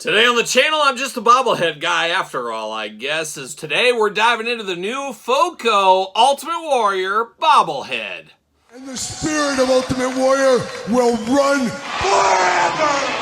Today on the channel, I'm just a bobblehead guy after all, I guess, as today we're diving into the new FOCO Ultimate Warrior Bobblehead. And the spirit of Ultimate Warrior will run forever!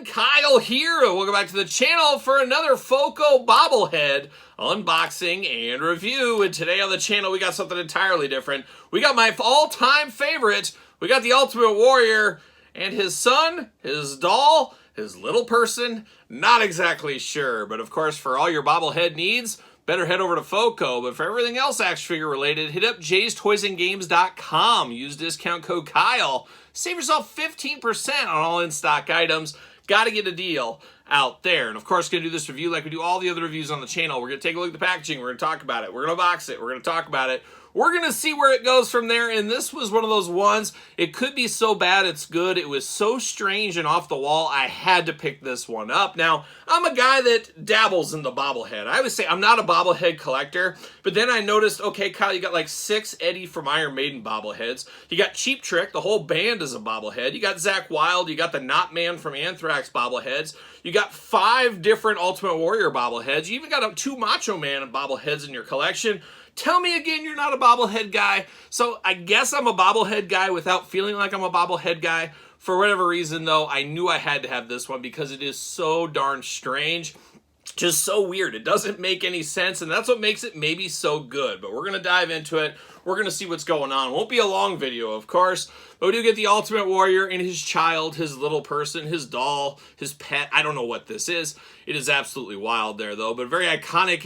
Kyle here, and welcome back to the channel for another FOCO Bobblehead unboxing and review. And today on the channel we got something entirely different. We got my all-time favorite. We got the Ultimate Warrior and his son, his doll, his little person. Not exactly sure, but of course for all your bobblehead needs, better head over to FOCO. But for everything else action figure related, hit up jaystoysandgames.com. Use discount code Kyle. Save yourself 15% on all in-stock items. Got to get a deal out there. And of course, going to do this review like we do all the other reviews on the channel. We're going to take a look at the packaging. We're going to talk about it. We're going to box it. We're going to talk about it. We're going to see where it goes from there. And this was one of those ones, it could be so bad it's good. It was so strange and off the wall, I had to pick this one up. Now, I'm a guy that dabbles in the bobblehead. I always say I'm not a bobblehead collector, but then I noticed, okay, Kyle, you got like 6 Eddie from Iron Maiden bobbleheads. You got Cheap Trick, the whole band is a bobblehead. You got Zakk Wylde, you got the Not Man from Anthrax bobbleheads. You got 5 different Ultimate Warrior bobbleheads. You even got 2 Macho Man bobbleheads in your collection. Tell me again you're not a bobblehead guy. So I guess I'm a bobblehead guy without feeling like I'm a bobblehead guy. For whatever reason, though, I knew I had to have this one because it is so darn strange. Just so weird. It doesn't make any sense, and that's what makes it maybe so good. But we're going to dive into it. We're going to see what's going on. It won't be a long video, of course, but we do get the Ultimate Warrior and his child, his little person, his doll, his pet. I don't know what this is. It is absolutely wild there, though, but very iconic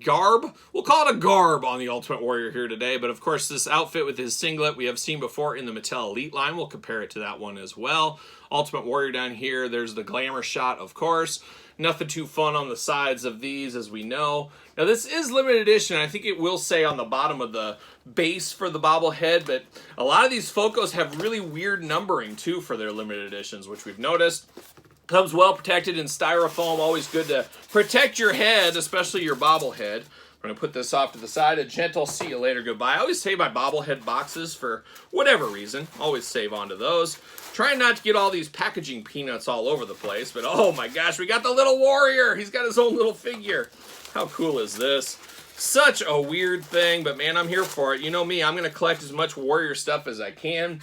garb. We'll call it a garb on the Ultimate Warrior here today, but of course, this outfit with his singlet we have seen before in the Mattel Elite line. We'll compare it to that one as well. Ultimate Warrior down here. There's the glamour shot, of course. Nothing too fun on the sides of these, as we know. Now, this is limited edition. I think it will say on the bottom of the base for the bobblehead, but a lot of these FOCOs have really weird numbering, too, for their limited editions, which we've noticed. Comes well protected in styrofoam. Always good to protect your head, especially your bobblehead. I'm going to put this off to the side. A gentle see you later goodbye. I always save my bobblehead boxes for whatever reason. Always save onto those. Trying not to get all these packaging peanuts all over the place, but oh my gosh, we got the little warrior. He's got his own little figure. How cool is this? Such a weird thing, but man, I'm here for it. You know me, I'm going to collect as much warrior stuff as I can.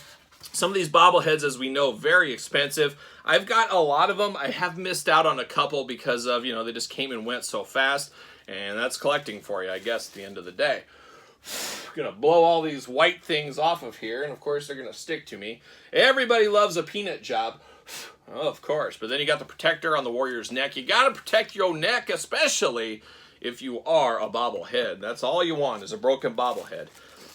Some of these bobbleheads, as we know, very expensive. I've got a lot of them. I have missed out on a couple because of, you know, they just came and went so fast. And that's collecting for you, I guess, at the end of the day. I'm going to blow all these white things off of here, and of course they're going to stick to me. Everybody loves a peanut job. Oh, of course. But then you got the protector on the warrior's neck. You got to protect your neck, especially if you are a bobblehead. That's all you want is a broken bobblehead.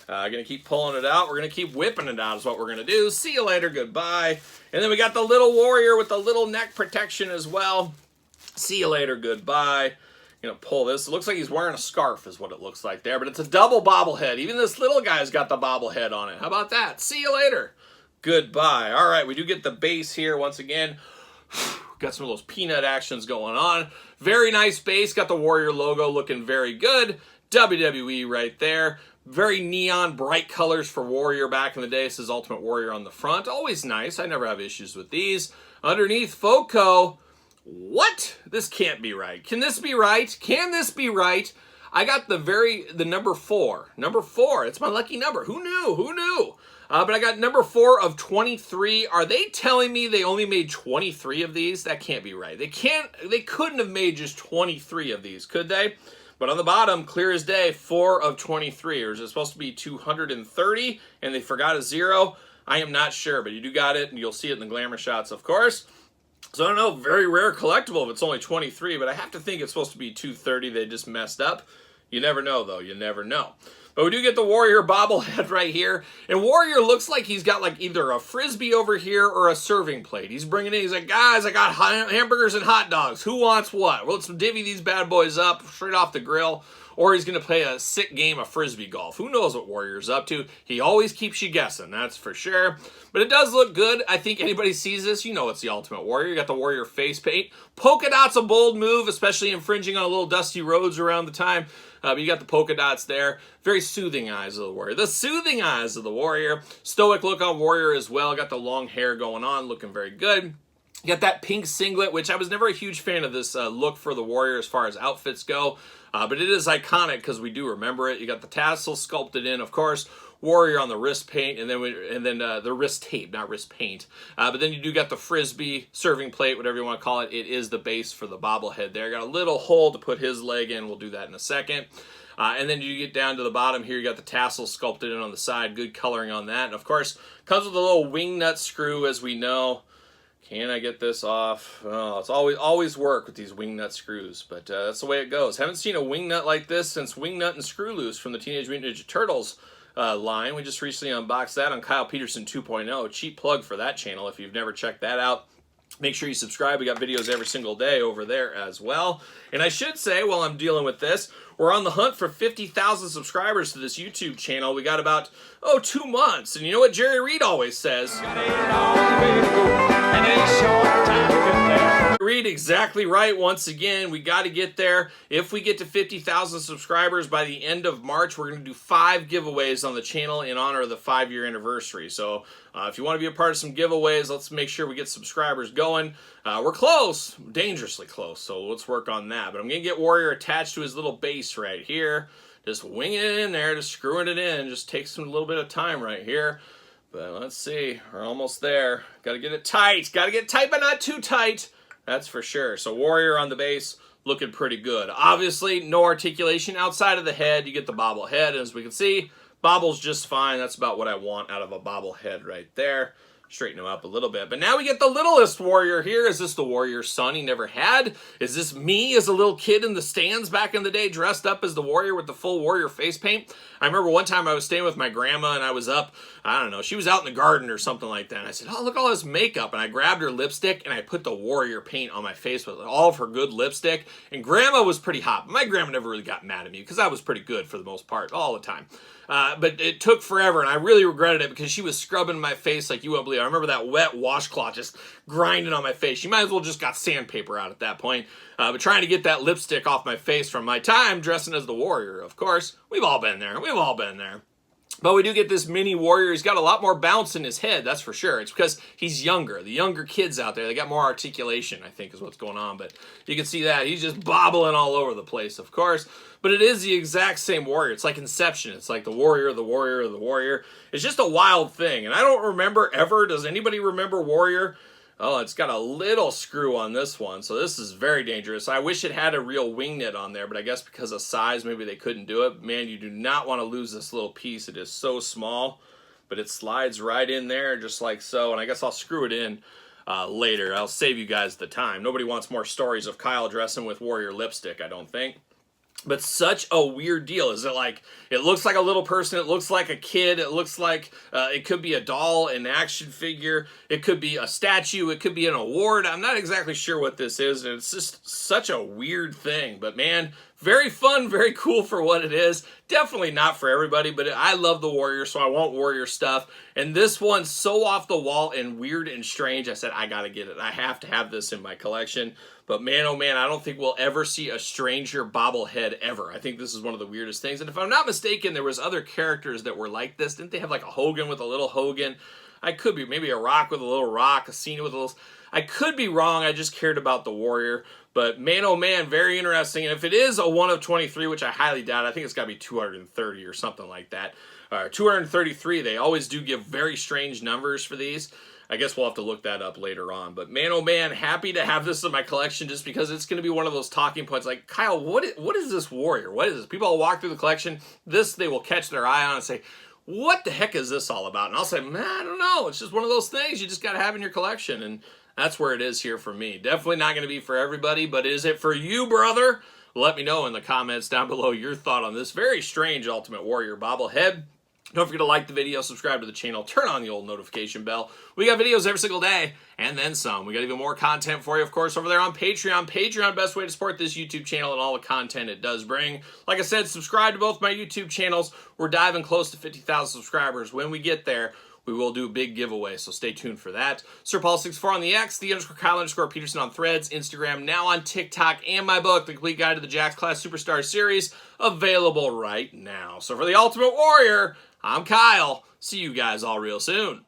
Going to keep pulling it out. We're going to keep whipping it out is what we're going to do. See you later. Goodbye. And then we got the little warrior with the little neck protection as well. See you later. Goodbye. Gonna pull this. It looks like he's wearing a scarf is what it looks like there, but it's a double bobblehead. Even this little guy's got the bobblehead on it. How about that? See you later. Goodbye. All right, we do get the base here once again. Got some of those peanut actions going on. Very nice base. Got the Warrior logo looking very good. WWE right there. Very neon bright colors for Warrior back in the day. It says Ultimate Warrior on the front. Always nice. I never have issues with these. Underneath, FOCO. What? This can't be right. Can this be right? Can this be right? I got the number 4. Number 4. It's my lucky number. Who knew? Who knew? But I got number 4 of 23. Are they telling me they only made 23 of these? That can't be right. They couldn't have made just 23 of these, could they? But on the bottom, clear as day, 4 of 23. Or is it supposed to be 230 and they forgot a 0? I am not sure, but you do got it, and you'll see it in the glamour shots, of course. So I don't know, very rare collectible if it's only 23, but I have to think it's supposed to be 230. They just messed up. You never know, though. You never know. But we do get the Warrior bobblehead right here. And Warrior looks like he's got like either a Frisbee over here or a serving plate. He's bringing in, he's like, guys, I got hamburgers and hot dogs. Who wants what? Well, let's divvy these bad boys up straight off the grill. Or he's going to play a sick game of Frisbee golf. Who knows what Warrior's up to? He always keeps you guessing, that's for sure. But it does look good. I think anybody sees this, you know it's the Ultimate Warrior. You got the Warrior face paint. Polka dot's a bold move, especially infringing on a little dusty roads around the time. But you got the polka dots there. Very soothing eyes of the Warrior. The soothing eyes of the Warrior. Stoic look on Warrior as well. Got the long hair going on, looking very good. You got that pink singlet, which I was never a huge fan of this look for the Warrior as far as outfits go. But it is iconic because we do remember it. You got the tassel sculpted in, of course. Warrior on the wrist paint, and then the wrist tape, not wrist paint. But then you do got the Frisbee serving plate, whatever you want to call it. It is the base for the bobblehead there. Got a little hole to put his leg in. We'll do that in a second. And then you get down to the bottom here. You got the tassel sculpted in on the side. Good coloring on that. And of course, comes with a little wing nut screw, as we know. Can I get this off? Oh, it's always work with these wing nut screws, but that's the way it goes. Haven't seen a wing nut like this since Wing Nut and Screw Loose from the Teenage Mutant Ninja Turtles line. We just recently unboxed that on Kyle Peterson 2.0. Cheap plug for that channel if you've never checked that out. Make sure you subscribe. We got videos every single day over there as well. And I should say, while I'm dealing with this, we're on the hunt for 50,000 subscribers to this YouTube channel. We got about, 2 months. And you know what Jerry Reed always says? Reed, exactly right. Once again, we got to get there. If we get to 50,000 subscribers by the end of March, we're going to do 5 giveaways on the channel in honor of the 5-year anniversary. So if you want to be a part of some giveaways, let's make sure we get subscribers going. We're close, dangerously close, so let's work on that. But I'm going to get Warrior attached to his little base right here. Just winging it in there, just screwing it in. Just takes a little bit of time right here. But let's see, we're almost there. Got to get it tight. Got to get tight, but not too tight. That's for sure. So Warrior on the base, looking pretty good. Obviously, no articulation outside of the head. You get the bobblehead. As we can see, bobble's just fine. That's about what I want out of a bobblehead right there. Straighten him up a little bit. But now we get the littlest Warrior here. Is this the Warrior's son he never had? Is this me as a little kid in the stands back in the day dressed up as the Warrior with the full Warrior face paint? I remember one time I was staying with my grandma and I was up, I don't know, she was out in the garden or something like that. And I said, oh, look at all this makeup. And I grabbed her lipstick and I put the Warrior paint on my face with all of her good lipstick. And grandma was pretty hot. My grandma never really got mad at me because I was pretty good for the most part, all the time. But it took forever, and I really regretted it because she was scrubbing my face like you won't believe. I remember that wet washcloth just grinding on my face. She might as well just got sandpaper out at that point. But trying to get that lipstick off my face from my time dressing as the Warrior, of course. We've all been there. We've all been there. But we do get this mini Warrior. He's got a lot more bounce in his head, that's for sure. It's because he's younger. The younger kids out there, they got more articulation, I think is what's going on. But you can see that. He's just bobbling all over the place, of course. But it is the exact same Warrior. It's like Inception. It's like the Warrior, the Warrior, the Warrior. It's just a wild thing. And I don't remember ever, does anybody remember Warrior? Oh, it's got a little screw on this one, so this is very dangerous. I wish it had a real wing nut on there, but I guess because of size, maybe they couldn't do it. Man, you do not want to lose this little piece. It is so small, but it slides right in there just like so, and I guess I'll screw it in later. I'll save you guys the time. Nobody wants more stories of Kyle dressing with Warrior lipstick, I don't think. But such a weird deal. Is it like, it looks like a little person, it looks like a kid, it looks like it could be a doll, an action figure, it could be a statue, it could be an award. I'm not exactly sure what this is, and it's just such a weird thing. But man, very fun, very cool for what it is. Definitely not for everybody, but I love the Warrior, so I want Warrior stuff. And this one's so off the wall and weird and strange, I said, I gotta get it. I have to have this in my collection. But man, oh man, I don't think we'll ever see a stranger bobblehead ever. I think this is one of the weirdest things. And if I'm not mistaken, there was other characters that were like this. Didn't they have like a Hogan with a little Hogan? I could be, maybe a Rock with a little Rock, a Cena with a little... I could be wrong, I just cared about the Warrior. But man, oh man, very interesting. And if it is a 1 of 23, which I highly doubt, I think it's got to be 230 or something like that. 233, they always do give very strange numbers for these. I guess we'll have to look that up later on. But man, oh man, happy to have this in my collection just because it's going to be one of those talking points. Like, Kyle, what is this Warrior? What is this? People will walk through the collection. This, they will catch their eye on and say, what the heck is this all about? And I'll say, man, I don't know. It's just one of those things you just got to have in your collection. And that's where it is here for me. Definitely not going to be for everybody, but is it for you, brother? Let me know in the comments down below your thought on this very strange Ultimate Warrior bobblehead. Don't forget to like the video, subscribe to the channel, turn on the old notification bell. We got videos every single day, and then some. We got even more content for you, of course, over there on Patreon. Patreon, best way to support this YouTube channel and all the content it does bring. Like I said, subscribe to both my YouTube channels. We're diving close to 50,000 subscribers. When we get there, we will do a big giveaway, so stay tuned for that. SirPaul64 on the X, _Kyle_Peterson on Threads, Instagram, now on TikTok, and my book, The Complete Guide to the Jakks Class Superstar Series, available right now. So for the Ultimate Warrior, I'm Kyle. See you guys all real soon.